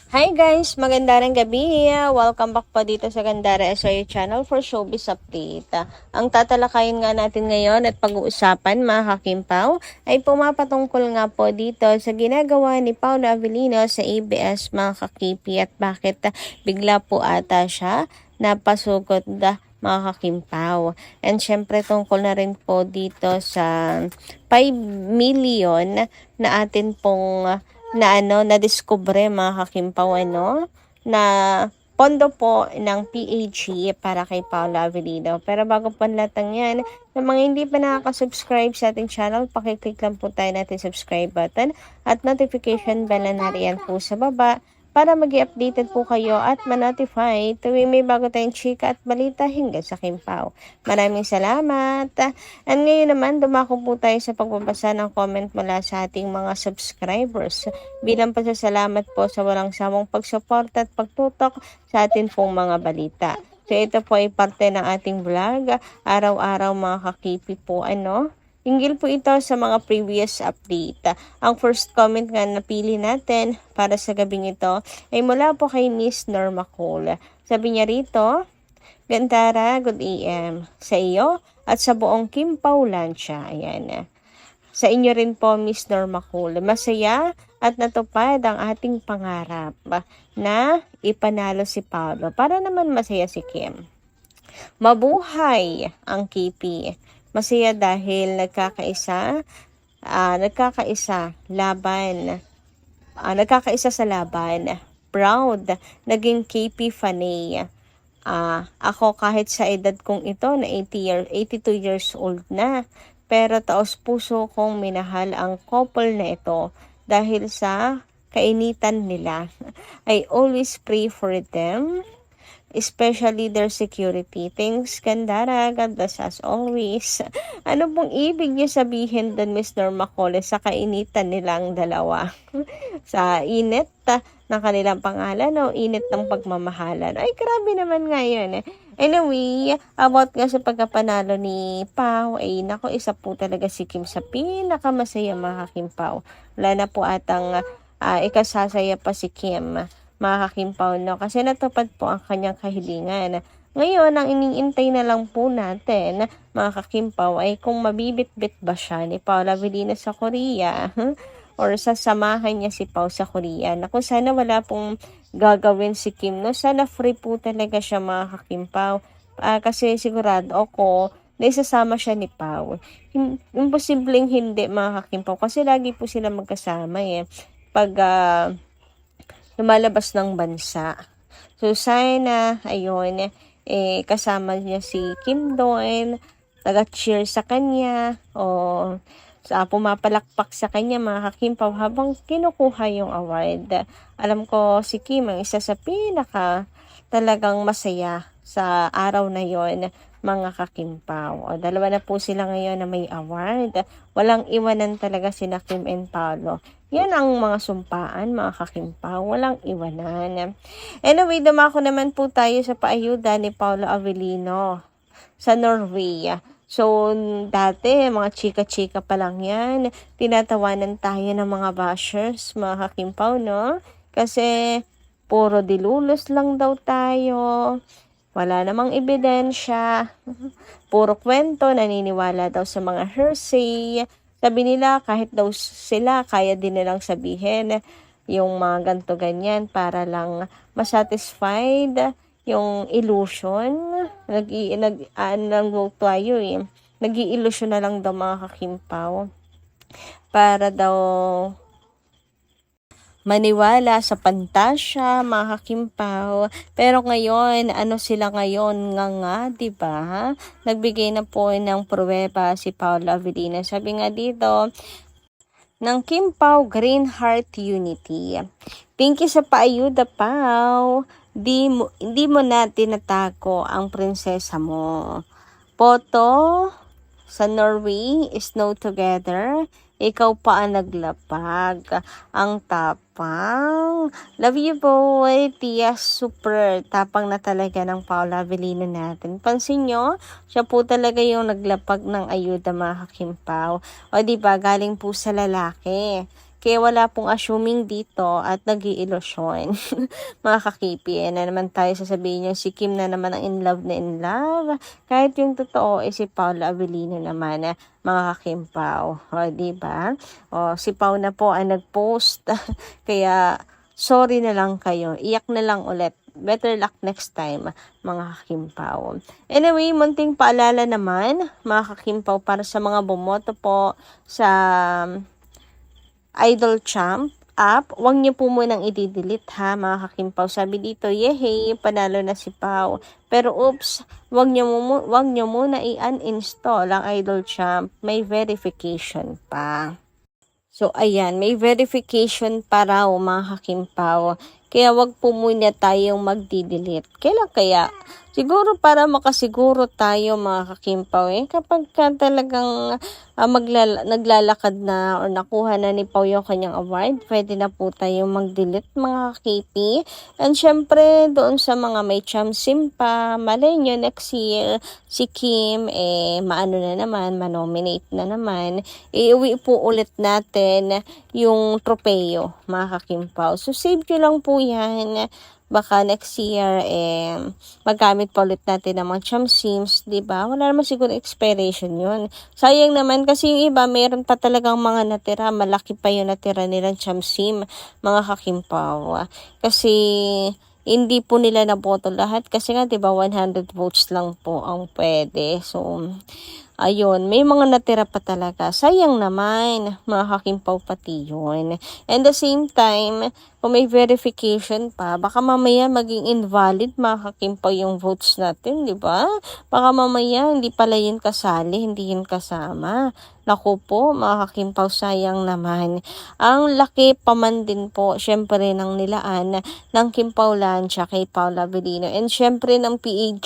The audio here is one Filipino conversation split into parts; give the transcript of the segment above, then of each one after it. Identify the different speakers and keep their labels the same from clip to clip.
Speaker 1: Hi guys! Magandang gabi! Welcome back po dito sa Gandara SOY channel for showbiz update. Ang tatalakayin nga natin ngayon at pag-uusapan mga kakimpaw ay pumapatungkol nga po dito sa ginagawa ni Paolo Avellino sa ABS mga kakipi at bakit bigla po ata siya napasugod mga kakimpaw. And syempre tungkol na rin po dito sa 5 million na atin pong na diskubre mga kakimpaw na pondo po ng PAG para kay Paolo Avellino. Pero bago po natin yan, sa mga hindi pa nakaka-subscribe sa ating channel, pakiclick lang po tayo natin subscribe button at notification bell na nariyan po sa baba para mag-i-updated po kayo at ma-notify tuwing may bago tayong chika at balita hinggil sa Kimpaw. Maraming salamat! And ngayon naman, dumako po tayo sa pagbabasa ng comment mula sa ating mga subscribers. Bilang pasasalamat po sa walang sawang pagsuporta at pagtutok sa atin pong mga balita. So ito po ay parte ng ating vlog. Araw-araw mga kakipi po hinggil po ito sa mga previous update. Ang first comment nga napili natin para sa gabing ito ay mula po kay Miss Norma Cole. Sabi niya rito, Gandara, good AM sa iyo at sa buong Kimpaw Lancia. Ayan. Sa inyo rin po, Miss Norma Cole. Masaya at natupad ang ating pangarap na ipanalo si Paolo para naman masaya si Kim. Mabuhay ang KP. Masaya dahil nagkakaisa sa laban. Proud, naging KP Fanay. Ako kahit sa edad kong ito na 82 years old na, pero taos puso kong minahal ang couple na ito dahil sa kainitan nila. I always pray for them, especially their security. Thanks, Gandara. God bless as always. Ano pong ibig niyo sabihin doon, Miss Norma Cole, sa kainitan nilang dalawa? Sa init ng kanilang pangalan o init ng pagmamahalan? Ay, grabe naman nga yun. Anyway, about nga sa pagkapanalo ni Pao, ay nako, isa po talaga si Kim sa pinakamasaya mga Kimpaw. Wala na po atang ikasasaya pa si Kim mga kakimpaw, kasi natupad po ang kanyang kahilingan. Ngayon, ang iniintay na lang po natin, mga kakimpaw, ay kung mabibit-bit ba siya ni Paolo Avellino sa Korea or sasamahan niya si Pao sa Korea. Naku, sana wala pong gagawin si Kim, no? Sana free po talaga siya mga kakimpaw. Kasi sigurado ako na isasama siya ni Pao. Imposibleng hindi mga kakimpaw kasi lagi po sila magkasama pag lumalabas ng bansa. So, sana, ayun, kasama niya si Kim doon, taga-cheer sa kanya, o pumapalakpak sa kanya, mga kakimpaw, habang kinukuha yung award. Alam ko, si Kim ang isa sa talagang masaya sa araw na yon mga kakimpaw. O, dalawa na po sila ngayon na may award. Walang iwanan talaga sina Kim and Paolo. Yan ang mga sumpaan, mga kakimpaw. Walang iwanan. Anyway, dumako naman po tayo sa paayuda ni Paolo Avellino sa Norway. So, dati, mga chika-chika pa lang yan. Tinatawanan tayo ng mga bashers, mga kakimpaw, no? Kasi, puro dilulos lang daw tayo. Wala namang ebidensya. Puro kwento, naniniwala daw sa mga hearsay. Sabi nila, kahit daw sila, kaya din nilang sabihin yung mga ganto ganyan para lang masatisfied yung illusion. Nag-i-illusion na lang daw mga kakimpaw para daw maniwala sa pantasya, mga kakimpaw. Pero ngayon, sila ngayon nga, diba? Nagbigay na po ng pruweba si Paolo Avellino. Sabi nga dito, ng Kimpaw Green Heart Unity. Thank you sa paayuda, Pao. Hindi mo na tinatago ang prinsesa mo. Poto sa Norway, Snow Together. Ikaw pa ang naglapag. Ang tapang. Love you, boy. Tia, super tapang na talaga ng Paolo Avellino natin. Pansin nyo, siya po talaga yung naglapag ng ayuda mga kakimpaw. O diba, galing po sa lalaki. Kaya wala pong assuming dito at nag-iilusyon. Mga kakipi, na naman tayo sasabihin yung si Kim na naman ang in love na in love. Kahit yung totoo, si Paula Avellino naman, mga kakimpaw. O, diba? O, si Pau na po ay nag-post. Kaya, sorry na lang kayo. Iyak na lang ulit. Better luck next time, mga kakimpaw. Anyway, munting paalala naman, mga kakimpaw, para sa mga bumoto po sa Idol Champ app, huwag niyo po munang i-delete ha, mga kakimpaw. Sabi dito, yehey, panalo na si Pau. Pero oops, wag niyo muna i-uninstall ang Idol Champ. May verification pa. So, ayan, may verification pa raw, mga kakimpaw. Kaya wag po muna tayong magdi-delete. Kailan kaya? Siguro para makasiguro tayo, mga kakimpaw. Kapag ka talagang naglalakad na or nakuha na ni Pau yung kanyang award, pwede na po tayong mag-delete, mga kakipi. And syempre, doon sa mga may chamsim pa, malay nyo next year, si Kim, maano na naman, manominate na naman, iuwi po ulit natin yung tropeo, mga kakimpaw. So, save nyo lang po yan. Baka next year, magamit pa ulit natin ng mga chamsims, diba? Wala naman siguro expiration yun. Sayang naman kasi yung iba, mayroon pa talagang mga natira. Malaki pa yung natira nilang chamsim, mga kakimpaw. Kasi hindi po nila naboto lahat. Kasi nga, diba, 100 votes lang po ang pwede. So, ayun, may mga natira pa talaga. Sayang naman, mga kakimpaw pati yun. And the same time, kung may verification pa, baka mamaya maging invalid, mga kakimpaw, yung votes natin, di ba? Baka mamaya hindi pala yun kasali, hindi yun kasama. Naku po, mga kakimpaw, sayang naman. Ang laki pa man din po, syempre, ng nilaan ng Kimpaw Lancia kay Paula Avellino. And syempre ng PAG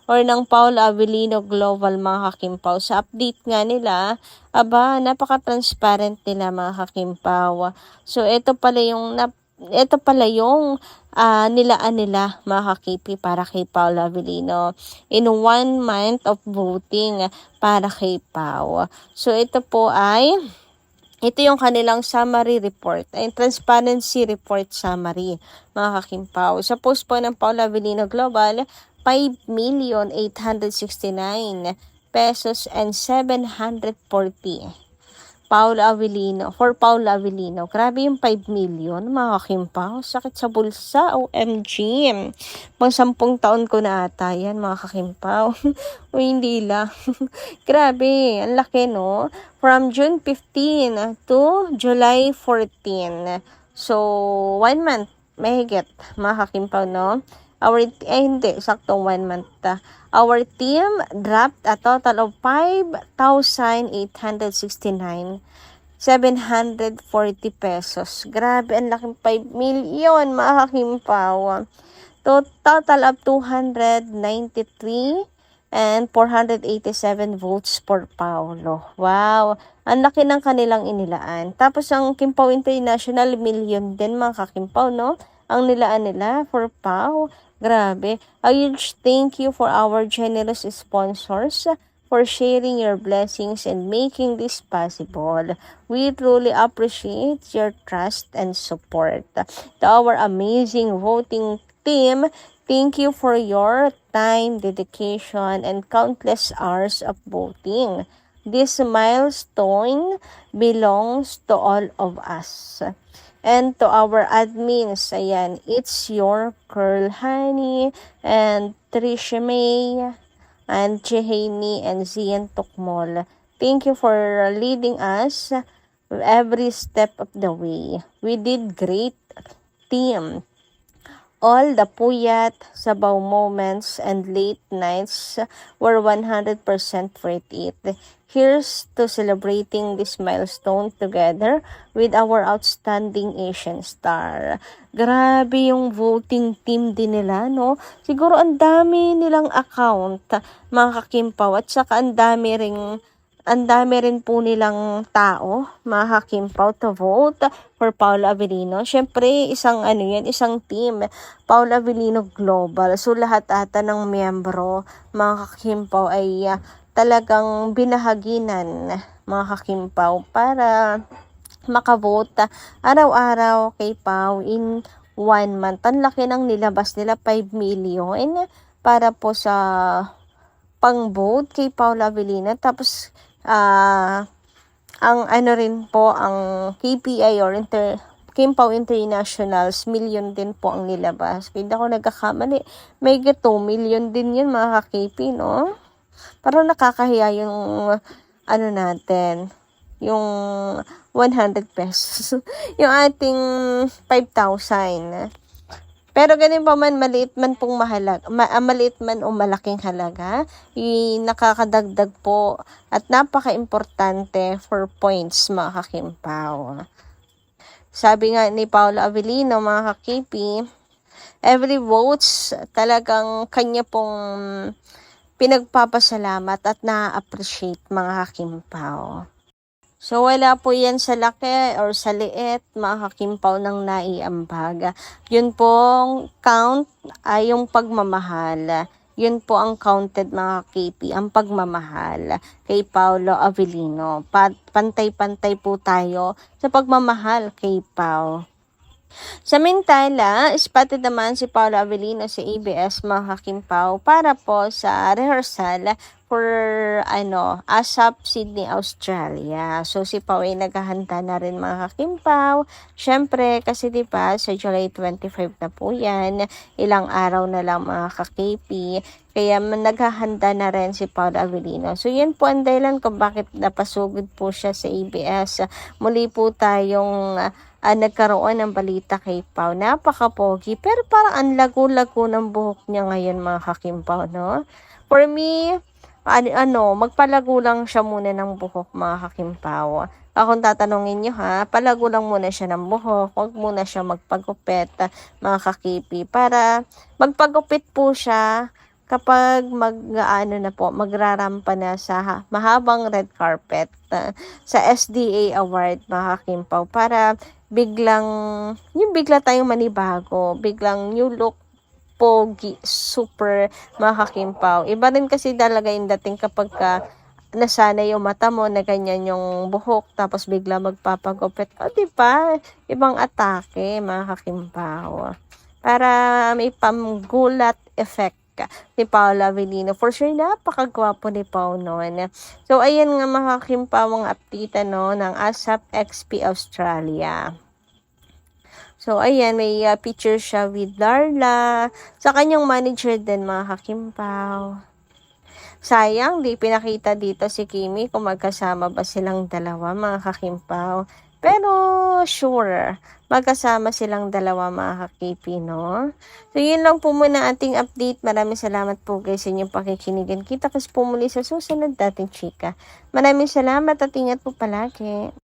Speaker 1: or ng Paula Avellino Global, mga kakimpaw. Sa update nga nila, napaka-transparent nila, mga kakimpaw. So, ito pala yung nilaan nila, mga kakipi, para kay Paula Avellino in 1 month of voting para kay Pau. So, ito yung kanilang summary report, ay transparency report summary, mga kakimpaw. Sa post po ng Paula Avellino Global, 5,869 pesos and 740 for Paula Avellino. Grabe yung 5 million, mga kakimpaw. Sakit sa bulsa, OMG. Pang 10 taon ko na ata yan, mga kakimpaw. O hindi lang. Grabe, ang laki, no? From June 15 to July 14. So, 1 month, mahigit, mga kakimpaw, no? Hindi, saktong 1 month. Our team dropped a total of 5,869 740 pesos. Grabe, ang laking 5 million, mga kakimpaw. Total of 293 and 487 votes for Paulo. Wow, ang laki ng kanilang inilaan. Tapos ang Kimpaw International, million din, mga kakimpaw, no? Ang nilaan nila for Pau. Grabe. A huge thank you for our generous sponsors for sharing your blessings and making this possible. We truly appreciate your trust and support. To our amazing voting team, thank you for your time, dedication, and countless hours of voting. This milestone belongs to all of us. And to our admins, ayan, it's your Curl Honey and Trisha May and Chehani and Zian Tukmol. Thank you for leading us every step of the way. We did great, team. All the puyat, sabaw moments, and late nights were 100% worth it. Here's to celebrating this milestone together with our outstanding Asian star. Grabe yung voting team din nila, no? Siguro ang dami nilang account, mga kakimpaw, at saka ang dami rin po nilang tao, mga kakimpaw, to vote for Paula Avellino. Siyempre, isang team, Paula Avellino Global. So, lahat ata ng miyembro, mga kakimpaw, ay talagang binahaginan, mga kakimpaw, para makavote araw-araw kay Pao in 1 month. Ang laki ng nilabas nila, 5 million para po sa pang-vote kay Paula Avellino. Tapos, ang ano rin po, ang KPI or Kim Pao Internationals, million din po ang nilabas. Kaya ako nagkakamali. May 2 million din yun mga ka-KP, no? Parang nakakahiya yung ano natin, yung 100 pesos. Yung ating 5,000. Pero ganun pa man, maliit man pong maliit man o malaking halaga, nakakadagdag po at napaka-importante for points mga kakimpaw. Sabi nga ni Paula Avellino, mga ka-KP, every votes talagang kanya pong pinagpapasalamat at na-appreciate mga kakimpaw. So, wala po yan sa laki or sa liit, mga kakimpaw ng naiambag. Yun pong count ay yung pagmamahal. Yun po ang counted mga KP, ang pagmamahal kay Paolo Avellino. Pantay-pantay po tayo sa pagmamahal kay Pao. Samantala, spotted naman si Paolo Avellino sa ABS mga kakimpaw para po sa rehearsal for ASAP Sydney, Australia. So si Pao ay naghahanda na rin mga kakimpaw. Syempre kasi 'di ba sa July 25 na po 'yan. Ilang araw na lang mga ka-KP. Kaya naghahanda na rin si Paolo Avellino. So yan po ang dahilan kung bakit napasugod po siya sa ABS. Muli po tayong nagkaroon ng balita kay Pao. Napaka-pogi. Pero parang ang lago-lago ng buhok niya ngayon mga kakimpaw, no? For me, magpalago lang siya muna ng buhok mga kakimpaw. Kung tatanungin nyo palago lang muna siya ng buhok. Huwag muna siya magpagupit mga kakipi. Para magpagupit po siya kapag magrarampa na sa mahabang red carpet sa SDA Award mga kakimpaw. Para bigla tayong manibago, biglang new look, pogi, super mga kakimpaw. Iba rin kasi talaga yung dating kapag nasanay yung mata mo na ganyan yung buhok, tapos bigla magpapagupit. O, diba? Ibang atake mga kakimpaw. Para may pamgulat effect ni Paula Avellino. For sure, napakagwapo ni Pao noon. So, ayan nga mga kakimpaw ang update ng ASAP XP Australia. So, ayan, may picture siya with Darla. Sa kanyang manager din, mga kakimpaw. Sayang, di pinakita dito si Kimi kung magkasama ba silang dalawa, mga kakimpaw. Pero, sure, magkasama silang dalawa, mga kakipi, no? So, yun lang po muna ating update. Maraming salamat po guys sa inyong pakikinigan. Kita kasi po muli sa susunod dating chika. Maraming salamat at ingat po palagi.